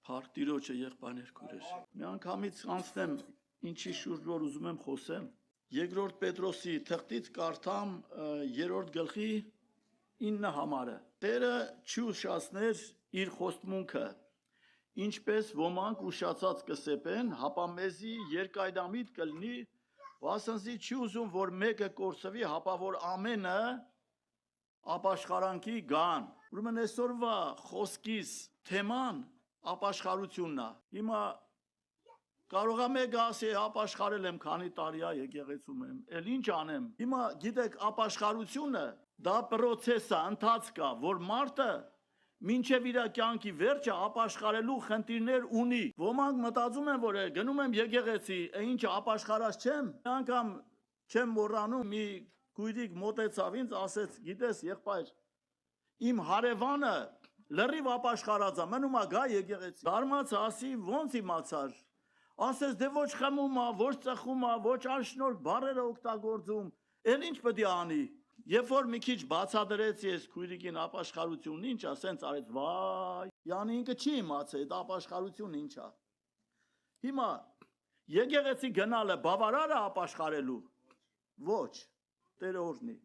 Փառք Տիրոջը եղբայրներ քույրեր։ Մի անգամից անցնեմ ինչի շուրջ որ ուզում եմ խոսեմ։ Երկրորդ Պետրոսի թղթից կարդամ 3-րդ գլխի 9 համարը։ Տերը չի ուշացներ իր խոստմունքը, ինչպես ոմանք ուշացած կսեպեն, հապա մեզի երկայնամիտ կլինի, վասնզի չի ուզում, որ մեկը կորսվի, հապա որ ամենը ապաշխարանքի գան։ Ուրեմն այսօրվա խոսքիս թեման ապաշխարությունն է։ Հիմա կարող է մեկը ասի ապաշխարել եմ, քանի տարի է եկեղեցում եմ, էլ ինչ անեմ։ Հիմա գիտեք, ապաշխարությունը դա process է, ընթացք է, որ մարդը մինչև իր կյանքի վերջը ապաշխարելու խնդիրներ ունի։ Ոմանք մտածում են, որ գնում եմ եկեղեցի, ինչ ապաշխարած չեմ։ Մի անգամ չեմ մոռանում, մի քույրիկ մոտեցավ ինձ, ասեց, գիտես, եղբայր, իմ հարևանը լրիվ ապաշխարած է, մնում է գա եկեղեցի։ Դարմաց ասի, ոնց իմացար։ Ասես դե ոչ խմում է, ոչ ծխում է, ոչ անշնորհ բառեր օգտագործում, էլ ինչ պետք է անի։ Երբ որ մի քիչ բացատրեց ես քույրիկին ապաշխարությունն ինչ է, ասենց արեց, վայ, յանի ինքը չի իմացել, դա ապաշխարությունն ինչ է։ Հիմա եկեղեցի գնալը բավարար է ապաշխարելու։ Ոչ, Տերը օրհնի։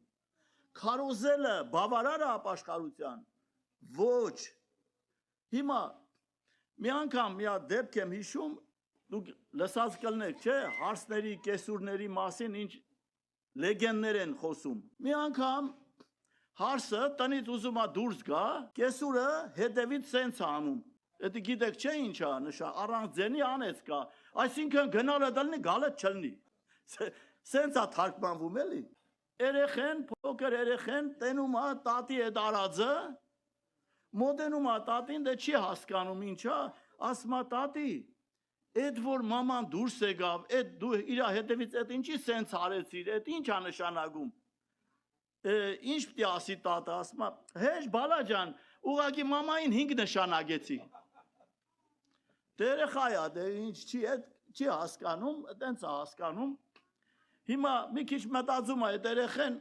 Քարոզելը բավարար է ապաշխարության։ Ոչ։ Հիմա մի անգամ մի հատ դեպք եմ հիշում, դուք լսած կլնեք, չէ, հարսների, կեսուրների մասին ինչ լեգենդներ են խոսում։ Մի անգամ հարսը տնից ուզում է դուրս գա, կեսուրը հետևից սենց է անում։ Դա գիտեք չէ ինչ է նշան, առանց ձենի անեց կա, այսինքն գնալը դլնի, գալը չլնի։ Սենց է թարգմանվում էլի։ Երեխեն, փոքր երեխեն տենում է տատի այդ արածը, մոտենում է տատին, դե չի հասկանում ինչա, ասում է տատի, այդ որ մաման դուրս եկավ, այդ դու իր հետևից այդ ինչի սենց արեցիր, այդ ինչ է նշանակում։ Ինչ պիտի ասի տատը, ասում է, հեշ բալա ջան, ուղղակի մամային 5 նշանակեցի։ Դե երեխա է, դե ինչ չի հասկանում, այտենց է հասկանում։ Հիմա մի քիչ մտածում է այդ երեխեն,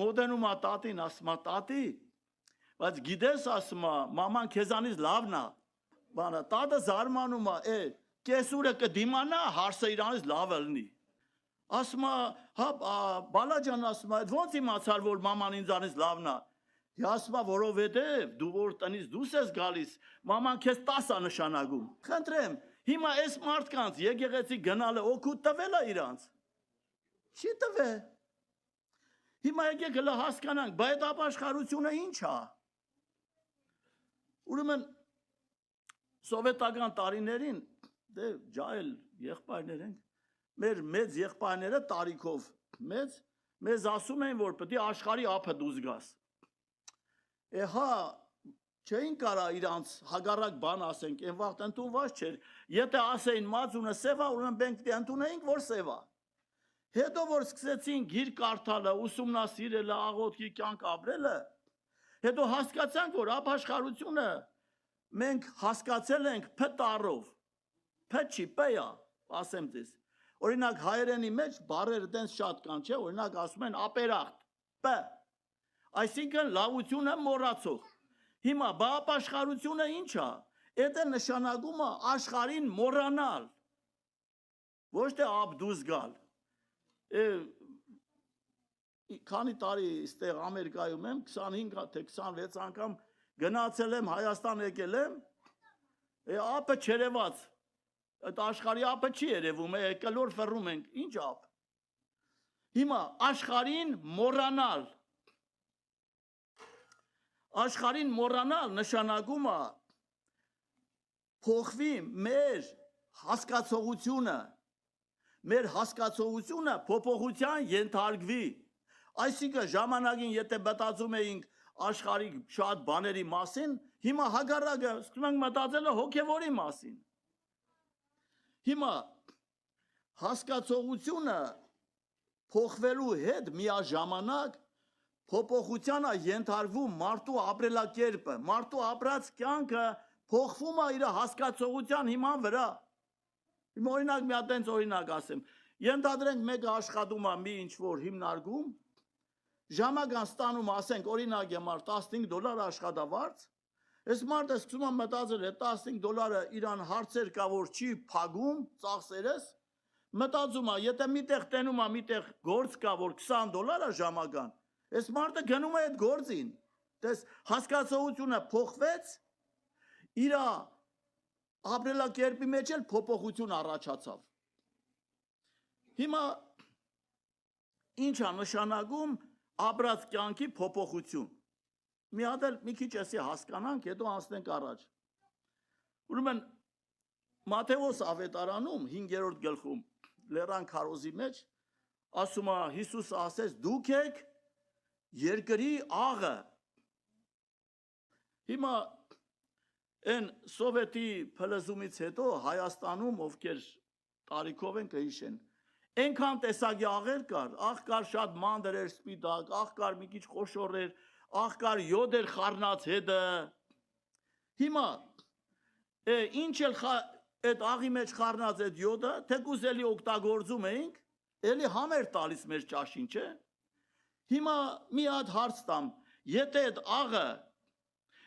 մոտենում է տատին, ասում է տատի, բայց գիտես ասում է, մաման քեզանից լավն է, բանը, տատը զարմանում է, կեսուրը կդիմանա, հարսը իրանից լավը լինի։ Ասում է, հա, բալաջան ասում է, ոնց իմացար, որ մաման ինձանից լավն է։ Ասում է, որովհետև դու որ տնից դուրս ես գալիս, մաման քեզ 10 է նշանակում։ Խնդրեմ, հիմա այս մարդկանց եկեղեցի գնալը օգուտ տվել է իրանց։ Չի տվել։ Հիմա եկեք հլը հասկանանք, բայց այդ ապաշխարությունը ինչ է։ Ուրեմն սովետական տարիներին, դե ջահել եղբայրներ ենք, մեր մեծ եղբայրները տարիքով մեզ ասում էին, որ պետք է աշխարհի ափը դուրս գաս։ Հա, չէին կարա իրանց հագարակ բան ասենք, այն վաղտ ընդունված չէր։ Եթե ասեին մածունը սև է, ուրեմն մենք պետք է ընդունեինք, որ սև է։ Հետո որ սկսեցին գիր կարդալը, ուսումնասիրելը, աղոթքի կյանք ապրելը, հետո հասկացանք, որ ապաշխարությունը մենք հասկացել ենք Փ տառով, Փ չի, П է, ասեմ ձեզ։ Օրինակ հայերենի մեջ բառերը տենց շատ կան, չէ, օրինակ ասում են ապերախտ, П, այսինքն լավությունը մոռացող։ Հիմա բա ապաշխարությունը ինչ է։ Դա նշանակում է աշխարհին մոռանալ, ոչ թե աբդուզ գալ։ Քանի տարի այստեղ Ամերիկայում եմ, 25 թե 26 անգամ գնացել եմ, Հայաստան եկել եմ, ափը չերևաց, այդ աշխարհի ափը չի երևում, կլոր ֆռում ենք, ինչ ափ։ Հիմա աշխարհին մոռանալ։ Աշխարհին մոռանալ նշանակում է փոխվի մեր հասկացողությունը փոփոխության ենթարկվի։ Այսինքն ժամանակին եթե մտածում էինք աշխարհի շատ բաների մասին, հիմա հակառակը սկսում ենք մտածել հոգևորի մասին։ Հիմա հասկացողությունը փոխվելու հետ միաժամանակ փոփոխությանը ենթարկվում մարդու ապրելակերպը, մարդու ապրած կյանքը փոխվում է իր հասկացողության հիման վրա։ Հիմա օրինակ մի հատ այնց օրինակ ասեմ, ենթադրենք մեկը աշխատում է մի ինչ-որ հիմնարկում, ժամական ստանում ասենք օրինակ եմ $15 աշխատավարձ, Այս մարդը սկսում է մտածել, է $15 իրան հարցեր կա, որ չի փագում ծախսերս, մտածում է, եթե միտեղ տենում է, միտեղ գործ կա, որ $20 է ժամական, այս մարդը գնում է այդ գործին, տես հասկացողությունը փոխվեց, իր ապրելակերպի մեջ էլ փոփոխություն առաջացավ։ Հիմա ինչ է նշանակում ապրած կյանքի փոփոխություն։ Մի հատ էլ մի քիչ էսի հասկանանք, հետո անցնենք առաջ։ Ուրեմն Մատթեոս ավետարանում 5-րդ գլխում լեռան քարոզի մեջ ասում է Հիսուսը ասեց դուք եք երկրի աղը։ Հիմա այն սովետի փլուզումից հետո Հայաստանում ովքեր տարիքով են կհիշեն այնքան տեսակի աղեր կար, աղ կար շատ մանր էր սպիտակ, աղ կար մի քիչ խոշոր էր, աղ կար յոդ էր խառնած հետը։ Հիմա ինչ էլ այդ աղի մեջ խառնած այդ յոդը, թեկուզ էլի օգտագործում էինք, էլի համեր տալիս մեր ճաշին, չէ։ Հիմա մի հատ հարց տամ, եթե այդ աղը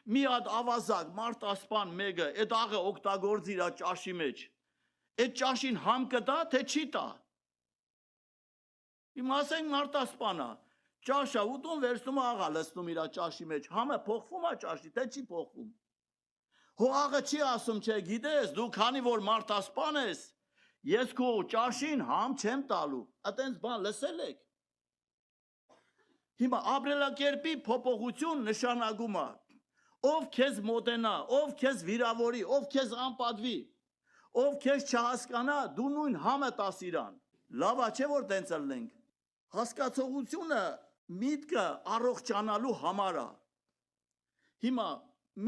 մի հատ ավազակ մարտասպան մեկը այդ աղը օգտագործի իր ճաշի մեջ, այդ ճաշին համ կտա, թե չի տա։ Հիմա ասենք մարտասպանը ճաշա ուտում վերցնում աղա լցնում իր ճաշի մեջ, համը փոխվում է ճաշի, թե չի փոխվում։ Հո աղը չի ասում, չէ, գիտես, դու քանի որ մարտասպան ես, ես քո ճաշին համ չեմ տալու։ Այտենց բան լսել եք։ Հիմա ապրելակերպի փոփոխություն նշանակում է, ով քեզ մոտենա, ով քեզ վիրավորի, ով քեզ անպատվի, ով քեզ չհասկանա, դու նույն համը տաս իրան։ Լավ է, չէ որ տենց ելնենք։ Հասկացողությունը միտքը առողջանալու համար է։ Հիմա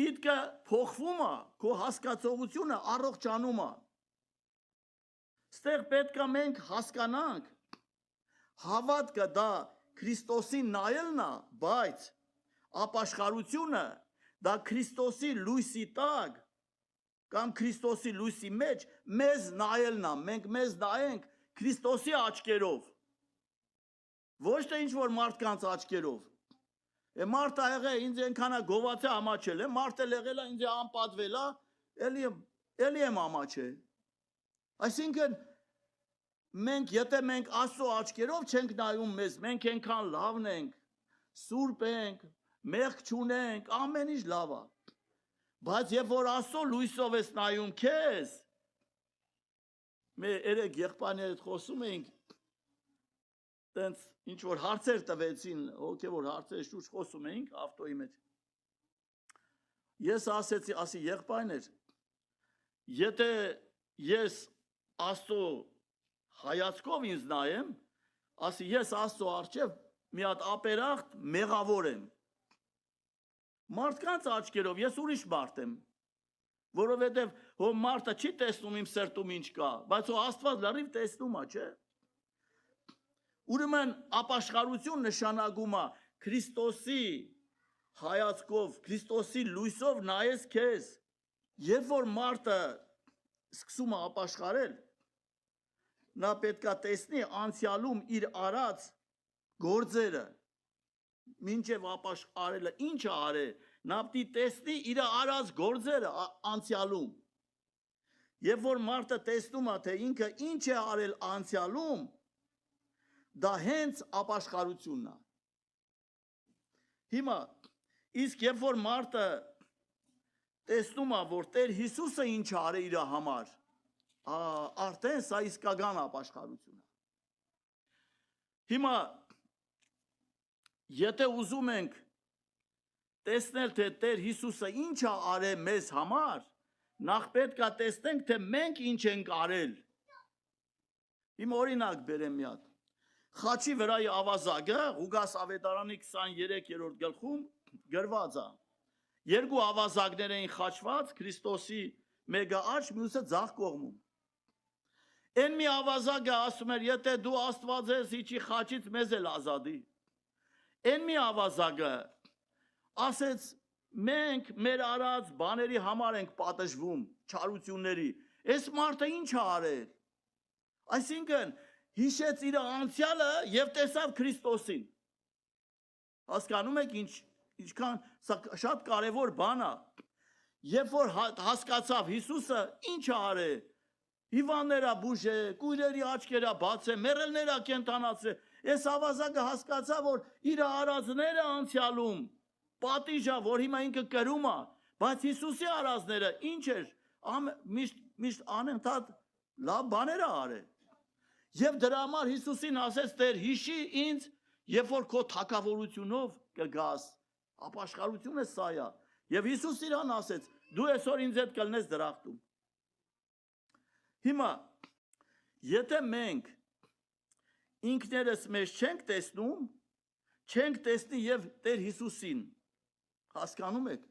միտքը փոխվում է, քո հասկացողությունը առողջանում է։ Ստեղ պետք է մենք հասկանանք, հավատքը դա Քրիստոսին նայելն է, բայց ապաշխարությունը դա Քրիստոսի լույսի տակ կամ Քրիստոսի լույսի մեջ մեզ նայելն է, մենք մեզ նայենք Քրիստոսի աչքերով, ոչ թե ինչ որ մարդկանց աչքերով։ Մարդը եղել ինձ այնքան է գովացե ամաչել է, մարդը եղել է ինձ անպատվել է, էլի եմ ամաչել։ Այսինքն մենք եթե մենք Աստծո աչքերով չենք նայում մեզ, մենք այնքան լավն ենք, սուրբ ենք, մեղք չունենք, ամեն ինչ լավ է։ Բայց երբ որ Աստծո լույսով ես նայում քեզ, մեր երեք եղբայրների հետ խոսում էինք, տենց ինչ որ հարցեր տվեցին, հոգևոր հարցեր շուրջ խոսում էինք ավտոյի մեջ։ Ես ասի եղբայրներ, եթե ես Աստծո հայացքով ինձ նայեմ, ասի ես Աստծո առջև մի հատ ապերախտ մեղավոր եմ։ Մարդկանց աչքերով ես ուրիշ մարդ եմ, որովհետև հո մարդը չի տեսնում իմ սրտում ինչ կա, բայց հո Աստված լրիվ տեսնում է, չէ։ Ուրեմն ապաշխարություն նշանակում է Քրիստոսի հայացքով, Քրիստոսի լույսով նայես քեզ։ Երբ որ մարդը սկսում է ապաշխարել, նա պետք է տեսնի անցյալում իր արած գործերը, մինչև ապաշխարելը ինչ է արել, նա պետք է տեսնի իր արած գործերը անցյալում։ Երբ որ մարդը տեսնում է, թե ինքը ինչ է արել անցյալում, դա հենց ապաշխարությունն է։ Հիմա իսկ երբ որ մարդը տեսնում է, որ Տեր Հիսուսը ինչ արել իր համար, արդեն սա իսկական ապաշխարություն է։ Հիմա եթե ուզում ենք տեսնել, թե Տեր Հիսուսը ինչ է արել մեզ համար, նախ պետք է տեսնենք, թե մենք ինչ ենք արել։ Հիմա օրինակ բերեմ մի հատ։ Խաչի վրայի ավազակը Ղուկաս ավետարանի 23-րդ գլխում գրված է։ Երկու ավազակներ էին խաչված, Քրիստոսի մեկը աջ, մյուսը ձախ կողմում։ Այն մի ավազակը ասում էր, եթե դու Աստված ես, իջի խաչից մեզ էլ ազատի։ Այն մի ավազակը ասեց, մենք մեր արած բաների համար ենք պատժվում, չարությունների։ Այս մարդը ինչ է արել։ Այսինքն հիշեց իր անցյալը եւ տեսավ Քրիստոսին։ Հասկանում եք ինչքան սա շատ կարևոր բան է։ Երբ որ հասկացավ Հիսուսը ինչ արե, հիվանդները բուժե, կույրերի աչքերը բացե, մեռելները կենթանացրե, այս ավազակը հասկացավ, որ իր արածները անցյալում պատիժա, որ հիմա ինքը կրում է, բայց Հիսուսի արածները ինչ էր, միշտ անընդհատ լավ բաներ արե։ Եվ դրա համար Հիսուսին ասեց, Տեր, հիշի ինձ, երբ որ քո թագավորությունով կգաս, ապաշխարությունը սա է։ Եվ Հիսուս իրան ասեց, դու այսօր ինձ հետ կլնես դրախտում։ Հիմա, եթե մենք ինքներս մեզ չենք տեսնում, չենք տեսնի եւ Տեր Հիսուսին, հասկանում եք։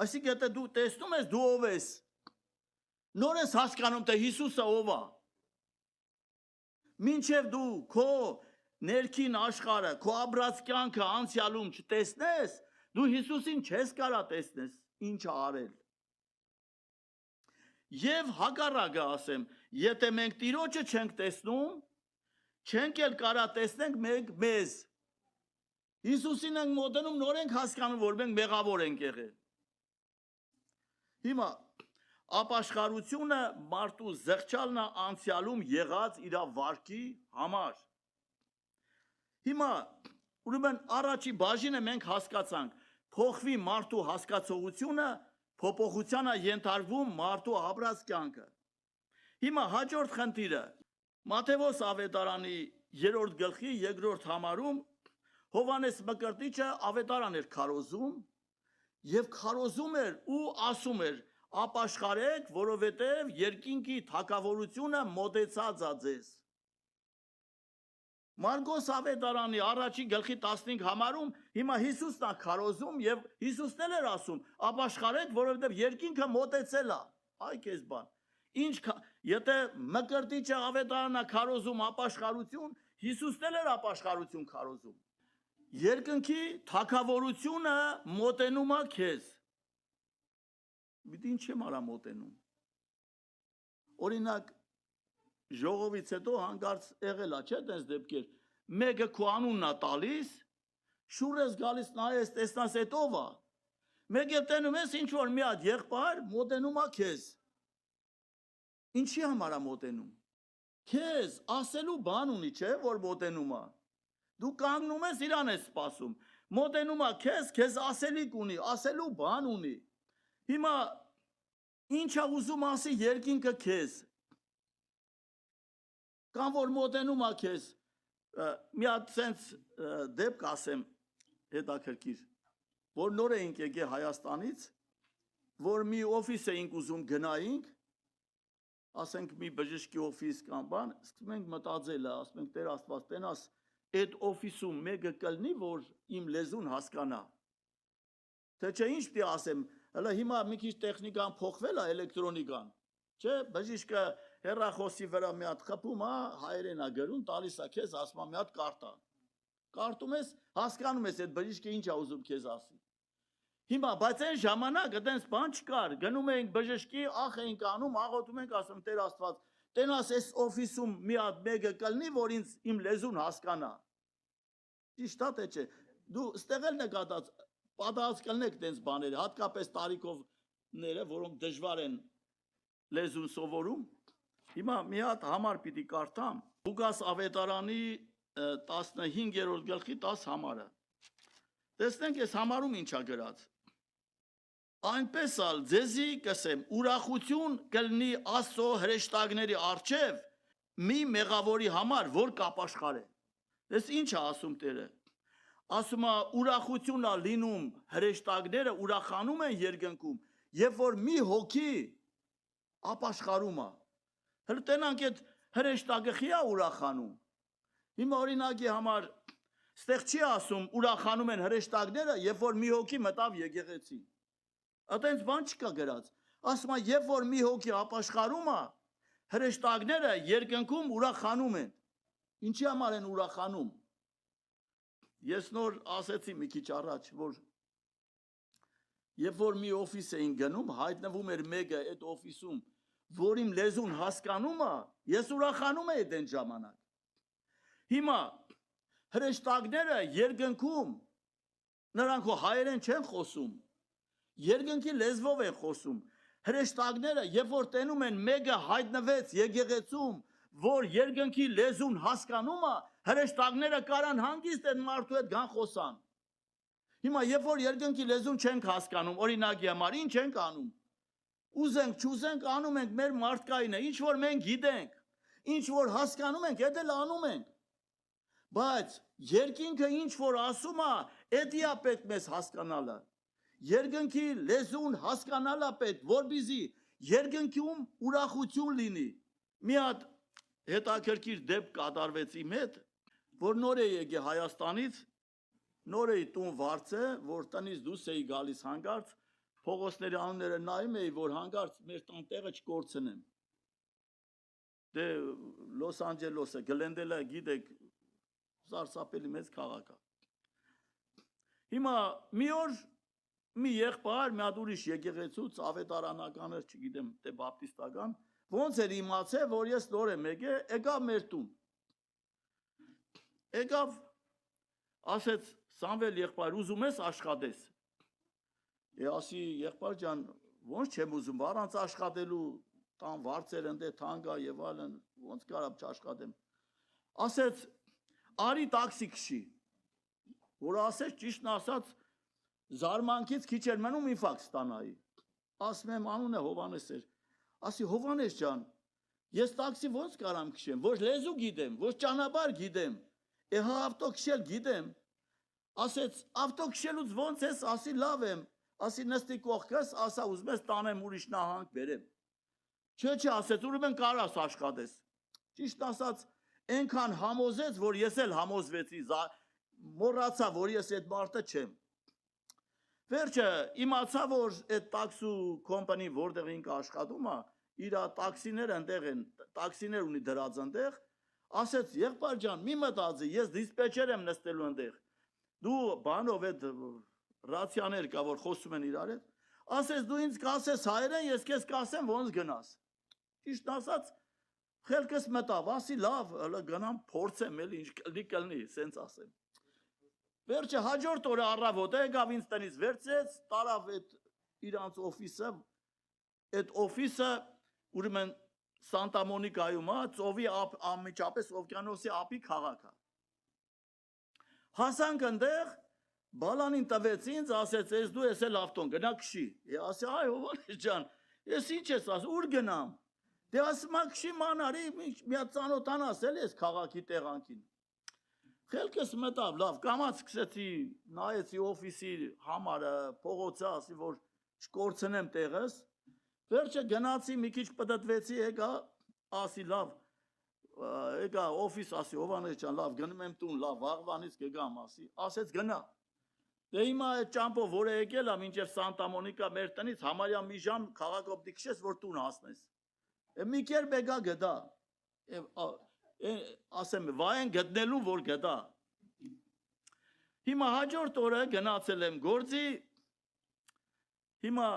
Այսինքն, եթե դու տեսնում ես, դու ով ես, նոր ես հասկանում, թե Հիսուսը ով է։ Մինչև դու քո ներքին աշխարհը, քո ապրած կյանքը անցյալում չտեսնես, դու Հիսուսին չես կարա տեսնես, ինչ արել։ Եվ հակառակը ասեմ, եթե մենք Տիրոջը չենք տեսնում, չենք էլ կարա տեսնենք մենք մեզ։ Հիսուսին ենք մոտենում, նոր ենք հասկանում, որ մենք մեղավոր ենք եղել։ Հիմա ապաշխարությունը մարդու զղջալն է անցյալում եղած իր վարքի համար։ Հիմա ուրեմն առաջի բաժինը մենք հասկացանք, փոխվի մարդու հասկացողությունը, փոփոխությանը ենթարկվում մարդու ապրած կյանքը։ Հիմա հաջորդ խնդիրը Մատթեոս ավետարանի 3-րդ գլխի 2-րդ համարում Հովհաննես Մկրտիչը ավետարան էր քարոզում եւ քարոզում էր ու ասում էր ապաշխարեք, որովհետև երկինքի թագավորությունը մոտեցած է ձեզ։ Մարկոս ավետարանի առաջի գլխի 15 համարում հիմա Հիսուսն է քարոզում եւ Հիսուսն էլ էր ասում ապաշխարեք, որովհետև երկինքը մոտեցել է։ Այ քեզ բան։ Ինչ եթե Մկրտիչը ավետարանն է քարոզում ապաշխարություն, Հիսուսն էլ էր ապաշխարություն քարոզում։ Երկնքի թագավորությունը մոտենում է քեզ։ Бид ինչ եմ արա մոտենում։ Օրինակ ժողովից հետո հանկարծ եղել է, չէ՞ տես դեպքեր։ Մեկը քո անունն է տալիս, շուռ ես գալիս նայես, տեսնաս էդ ով է։ Մեկ էլ տենում ես ինչ որ մի հատ եղբայր մոտենում է քեզ։ Ինչի համար է մոտենում։ Քեզ ասելու բան ունի, չէ՞ որ մոտենում է։ Դու կանգնում ես իրան ես սպասում։ Մոտենում է քեզ ասելիք ունի, ասելու բան ունի։ Հիմա ինչ է ուզում ասի երկինքը քեզ։ Կամ որ մոտենում է քեզ, մի հատ սենց դեպք ասեմ հետաքրքիր, որ նոր էինք եկել Հայաստանից, որ մի օֆիս էինք ուզում գնայինք, ասենք մի բժշկի օֆիս կամ բան, սկսում ենք մտածել, ասում ենք Տեր Աստված, տենաս այդ օֆիսում մեկը կլինի, որ իմ լեզուն հասկանա։ Թե չէ ինչ պիտի ասեմ, հələ հիմա մի քիչ տեխնիկան փոխվել է, էլեկտրոնիկան։ Չէ, բժիշկը հեռախոսի վրա մի հատ խփում է, հայերեն է գրում, տալիս է քեզ, ասում է մի հատ կարտա։ Կարտում ես, հասկանում ես այդ բժիշկը ինչ է ուզում քեզ ասի։ Հիմա, բայց այն ժամանակ այդպես բան չկար, գնում էինք բժշկի, ախ էինք անում, աղոթում ենք, ասում Տեր Աստված, տենաս այս օֆիսում մի հատ մեկը կլինի, որ ինձ իմ լեզուն հասկանա։ Ճիշտ է թե չէ։ Դու ստեղ էլ նկատած պատահած կլնեք տենց բաները, հատկապես տարիքովները, որոնք դժվար են լեզուն սովորում։ Հիմա մի հատ համար պիտի կարդամ Լուկաս ավետարանի 15-րդ գլխի 10 համարը։ Տեսնենք այս համարում ինչ է գրած։ Այնպես ալ ձեզի կսեմ, ուրախություն կլինի Աստծո հրեշտակների առջև մի մեղավորի համար, որ կապաշխարե։ Դες ինչ է ասում Տերը։ Ասում է ուրախություն է լինում հրեշտակները ուրախանում են երկնքում, երբ որ մի հոգի ապաշխարում է։ Հələ տենանք այդ հրեշտակը խի է ուրախանում։ Հիմա օրինակի համար ստեղ չի ասում ուրախանում են հրեշտակները, երբ որ մի հոգի մտավ եկեղեցի։ Այդպես բան չկա գրած։ Ասում է երբ որ մի հոգի ապաշխարում է, հրեշտակները երկնքում ուրախանում են։ Ինչի համար են ուրախանում։ Ես նոր ասեցի մի քիչ առաջ, որ երբ որ մի օֆիս էին գնում, հայտնվում էր մեկը այդ օֆիսում, որ իմ լեզուն հասկանում է, ես ուրախանում եմ այդ ժամանակ։ Հիմա հրեշտակները երկնքում նրանք հայերեն չեն խոսում։ Երկնքի լեզվով են խոսում։ Հրեշտակները, երբ որ տենում են մեկը հայտնվեց եկեղեցում, որ երկնքի լեզուն հասկանում է, հրեշտակները կարան հանգիստ այդ մարդու հետ գան խոսան։ Հիմա երբ որ երկնքի լեզուն չենք հասկանում, օրինակի համար ինչ ենք անում։ Ուզենք, չուզենք, անում ենք մեր մարդկայինը, ինչ որ մենք գիտենք, ինչ որ հասկանում ենք, դա էլ անում ենք։ Բայց երկինքը ինչ որ ասում է, դա է պետք մեզ հասկանալը։ Երկնքի լեզուն հասկանալը պետք, որպեսզի երկնքում ուրախություն լինի։ Մի հատ հետաքրքիր դեպք կատարվեց իմ հետ, որ նոր է եկել Հայաստանից, նոր էի տուն վարձը, որ տնից դուրս էի գալիս հանկարծ, փողոցների անունները նայում էի, որ հանկարծ մեր տան տեղը չկորցնեմ։ Դե Լոս Անջելեսը, Գլենդելը գիտեք, սարսափելի մեծ քաղաք է։ Հիմա մի օր մի եղբայր, մի հատ ուրիշ եկեղեցուց, ավետարանական էր, չգիտեմ, թե բապտիստական, ոնց էր իմացել, որ ես նոր եմ եկել, եկավ մեր տուն։ Եկավ, ասեց Սամվել եղբայր, ուզում ես աշխատես։ Ասի եղբայր ջան, ոնց չեմ ուզում, առանց աշխատելու տան վարձեր ընդ թանկա եւ այլն, ոնց կարամ չաշխատեմ։ Ասեց արի տաքսի քշի։ Որ ասեց ճիշտն ասած զարմանքից քիչ էր մնում ինֆարկտ ստանայի։ Ասում եմ անունը Հովանես էր։ Ասի Հովանես ջան, ես տաքսի ոնց կարամ քշեմ, ոչ լեզու գիտեմ, ոչ ճանապարհ գիտեմ։ Հա ավտո քշել գիտեմ։ Ասեց ավտո քշելուց ոնց ես, ասի լավ եմ, ասի նստի կողքս, ասա ուզում ես տանեմ ուրիշ նահանք բերեմ։ Չէ, ասեց ուրեմն կարաս աշխատես։ Ճիշտ ասած այնքան համոզեց, որ ես էլ համոզվեցի, մոռացա, որ ես այդ մարդը չեմ։ Վերջը իմացա, որ այդ տաքսու կոմպանի որտեղ ինքը աշխատում է, իր տաքսիները այնտեղ են, տաքսիներ ունի դրած այնտեղ, ասեց եղբայր ջան, մի մտածի, ես դիսպեչեր եմ նստելու այնտեղ։ Դու բանով այդ ռացիաներ կա, որ խոսում են իրար հետ, ասեց դու ինձ կասես հայերեն, ես քեզ կասեմ ոնց գնաս։ Ճիշտ ասած, խելքս մտավ, ասի լավ, հələ գնամ փորձեմ, էլի ինչ կլինի, սենց ասեմ։ Վերջը հաջորդ օրը առավոտը եկավ ինձ տնից վերցրեց, տարավ այդ իրանց օֆիսը, այդ օֆիսը ուրեմն Սանտա Մոնիկայում է, ծովի անմիջապես օվկիանոսի ափի քաղաք է։ Հասանք այնտեղ, բալանին տվեց ինձ, ասեց, ես դու ես էլ ավտոն, գնա քշի։ Ասի, այ Հովանես ջան, ես ինչ ես ասում, ուր գնամ։ Դե ասում ա քշի մանարի, մի հատ ծանոթանաս էլ ես քաղաքի տեղանքին։ Խելքս մտավ, լավ, կամած սկսեցի, նայեցի օֆիսի համարը, փողոցը, ասի, որ չկորցնեմ տեղս։ Վերջը գնացի, մի քիչ պտտվեցի, եկա, ասի, լավ, եկա օֆիս, ասի, Հովանես ջան, լավ, գնում եմ տուն, լավ, վաղվանից կգամ, ասի, ասեց գնա։ Դե հիմա այդ ճամփով, որը եկել է, մինչև Սանտա Մոնիկա մեր տնից, համարյա մի ժամ քաղաքով դիքշես, որ տուն հասնես։ Մի կերպ եկա գտա, ասեմ, վայեն գտնելու, որ գտա։ Հիմա հաջորդ օրը գնացել եմ գործի, հիմա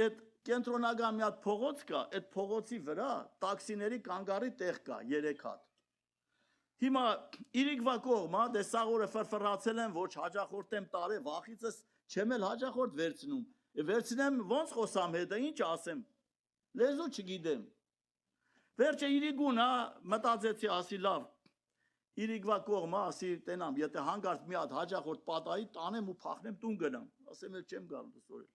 այդ կենտրոնական մի հատ փողոց կա, այդ փողոցի վրա տաքսիների կանգարի տեղ կա, 3 հատ։ Հիմա իրիկվա կողմա, դե սաղ օրը ֆրֆրացել եմ, ոչ հաջախորդեմ տարե, վախիցս չեմ էլ հաջախորդ վերցնում, վերցնեմ ոնց խոսամ հետը, ինչ ասեմ, լեզու չգիտեմ։ Վերջը իրիկունա մտածեցի, ասի լավ, իրիկվա կողմա, ասի տենամ, եթե հանգարց մի հատ հաջախորդ պատայի, տանեմ ու փախնեմ տուն գնամ, ասեմ էլ չեմ գալու դուսորել։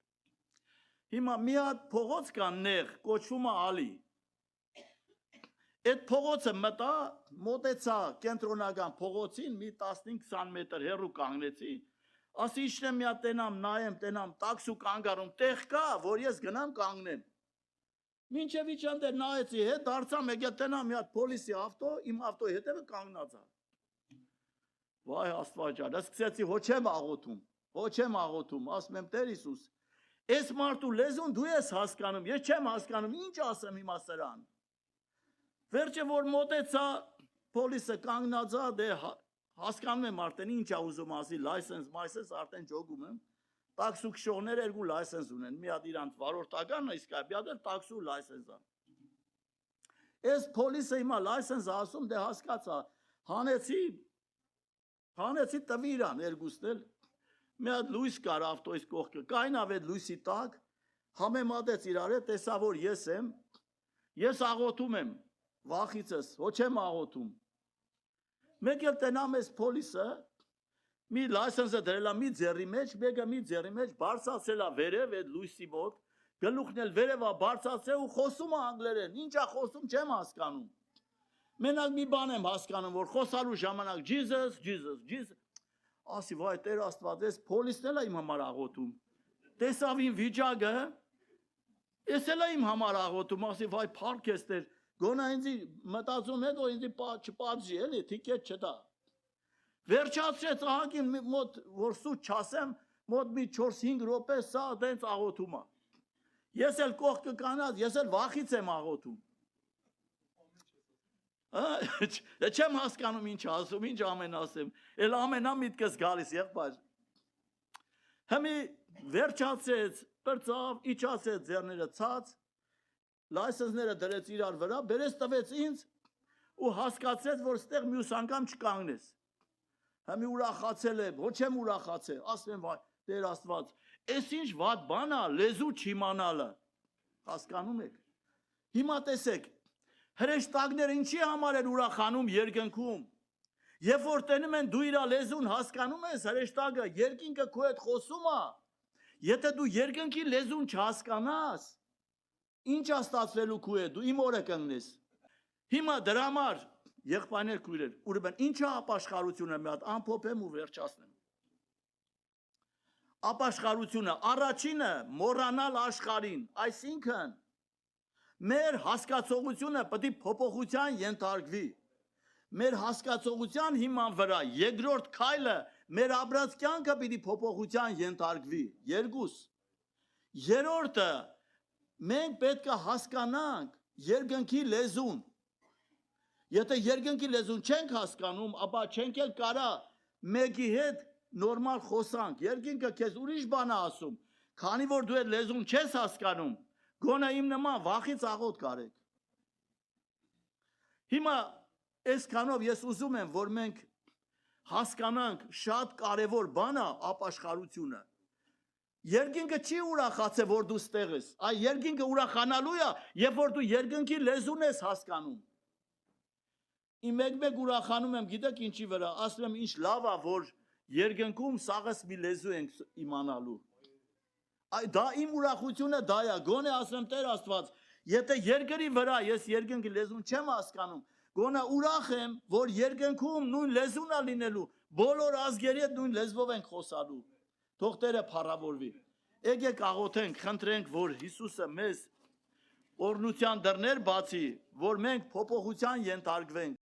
Հիմա մի հատ փողոց կա նեղ, կոչվում է Ալի։ Այդ փողոցը մտա, մոտեցա կենտրոնական փողոցին, մի 15-20 մետր հեռու կանգնեցի, ասի իջնեմ մի հատ տենամ, նայեմ, տաքսու կանգարում տեղ կա, որ ես գնամ կանգնեմ։ Մինչև իջան դեր նայեցի, հետ դարձամ, եկա տենամ մի հատ պոլիսի ավտո, իմ ավտոյի հետևը կանգնած է։ Վայ Աստված ջան, սկսեցի հո չեմ աղոթում, ասում եմ Տեր Հիսուս, այս մարդու լեզուն դու ես հասկանում, ես չեմ հասկանում, ինչ ասեմ հիմա սրան։ Վերջը որ մոտեցա, պոլիսը կանգնած է, դե հասկանում եմ արդեն ինչ է ուզում ասի, լայսենս, արդեն ջոգում եմ, տաքսու քշողները 2 լայսենս ունեն, մի հատ իրանց վարորդականն է, իսկ մի հատ էլ տաքսու լայսենս է։ Այս պոլիսը հիմա լայսենս ասում, դե հասկացա, հանեցի տվի իրան 2-ն էլ, մի հատ լույս կար ավտոյից կողքը, կայնավ այդ լույսի տակ, համեմատեց իրար հետ, տեսա որ ես եմ, ես աղոթում եմ, վախիցս, ոչ եմ աղոթում։ Մեկ էլ տնամ ես պոլիսը, մի լայսենսը դրելա մի ձեռի մեջ, մեկը մի ձեռի մեջ, բարձրացրել է վերև այդ լույսի մոտ, գլուխն էլ վերև է բարձրացրել ու խոսում է անգլերեն, ինչա խոսում չեմ հասկանում։ Մենակ մի բան եմ հասկանում, որ խոսալու ժամանակ Jesus, Jesus, Jesus, ասի վայ Տեր Աստված, ես պոլիսն էլ է իմ համար աղոթում։ Տեսավ իմ վիճակը, ես էլ եմ համար աղոթում, ասի վայ փառք ես Տեր, գոնա ինձ մտածում հետո ինձ չպատժի, էլի թիքետ չտա։ Վերջացրեց ահագին մոտ որ սուտ չասեմ, մոտ մի 4-5 րոպե սա դենց աղոթում է։ Ես էլ կողքը կանած, ես էլ վախից եմ աղոթում։ Չեմ հասկանում ինչ ասում, ինչ ամեն ասեմ, էլ ամենա միտքս գալիս եղբայր։ Հիմի վերջացեց, պրծավ, իջացեց ձեռները ցած, լայսենսները դրեց իրար վրա, բերեց տվեց ինձ ու հասկացեց, որ ստեղ մյուս անգամ չկանգնես։ Հիմի ուրախացել եմ, ոչ եմ ուրախացել, ասում եմ վայ, Տեր Աստված, այս ինչ վատ բան է, լեզու չիմանալը։ Հասկանում եք։ Հիմա տեսեք, հրեշտակները ինչի համար են ուրախանում երկնքում։ Երբ որ տենում են դու իր լեզուն հասկանում ես, հրեշտակը երկինքը քո հետ խոսում է։ Եթե դու երկնքի լեզուն չհասկանաս, ինչ է ստացվելու քո հետ, դու իմ օրը կընկնես։ Հիմա դրա համար եղբայրներ քույրեր, ուրեմն ինչ է ապաշխարությունը մի հատ ամփոփեմ ու վերջացնեմ։ Ապաշխարությունը առաջինը մոռանալ աշխարհին, այսինքն մեր հասկացողությունը պետք է փոփոխության ենթարկվի։ Մեր հասկացողության հիման վրա երկրորդ քայլը մեր ապրած կյանքը պիտի փոփոխության ենթարկվի։ Երկուս։ Երրորդը մենք պետք է հասկանանք երկնքի լեզուն։ Եթե երկնքի լեզուն չենք հասկանում, ապա չենք էլ կարա մեկի հետ նորմալ խոսանք։ Երկինքը քեզ ուրիշ բան է ասում։ Քանի որ դու այդ լեզուն չես հասկանում, գոնե իմ նման վախից աղոթք արեք։ Հիմա այսքանով ես ուզում եմ, որ մենք հասկանանք շատ կարևոր բան է ապաշխարությունը։ Երկինքը չի ուրախացել, որ դու ստեղ ես։ Այ երկինքը ուրախանալու է, երբ որ դու երկնքի լեզուն ես հասկանում։ Իմ մեկ ուրախանում եմ, գիտեք ինչի վրա, ասում եմ ինչ լավ է, որ երկնքում սաղս մի լեզու ենք իմանալու։ Դա իմ ուրախությունը դա է, գոնե ասեմ Տեր Աստված, եթե երկրի վրա ես երկնքի լեզուն չեմ հասկանում, գոնե ուրախ եմ, որ երկնքում նույն լեզուն է լինելու, բոլոր ազգերի հետ նույն լեզվով ենք խոսալու։ Թող Տերը փառավորվի։ Եկեք աղոթենք, խնդրենք, որ Հիսուսը մեզ օրհնության դռներ բացի, որ մենք փոփոխության ենթարկվենք։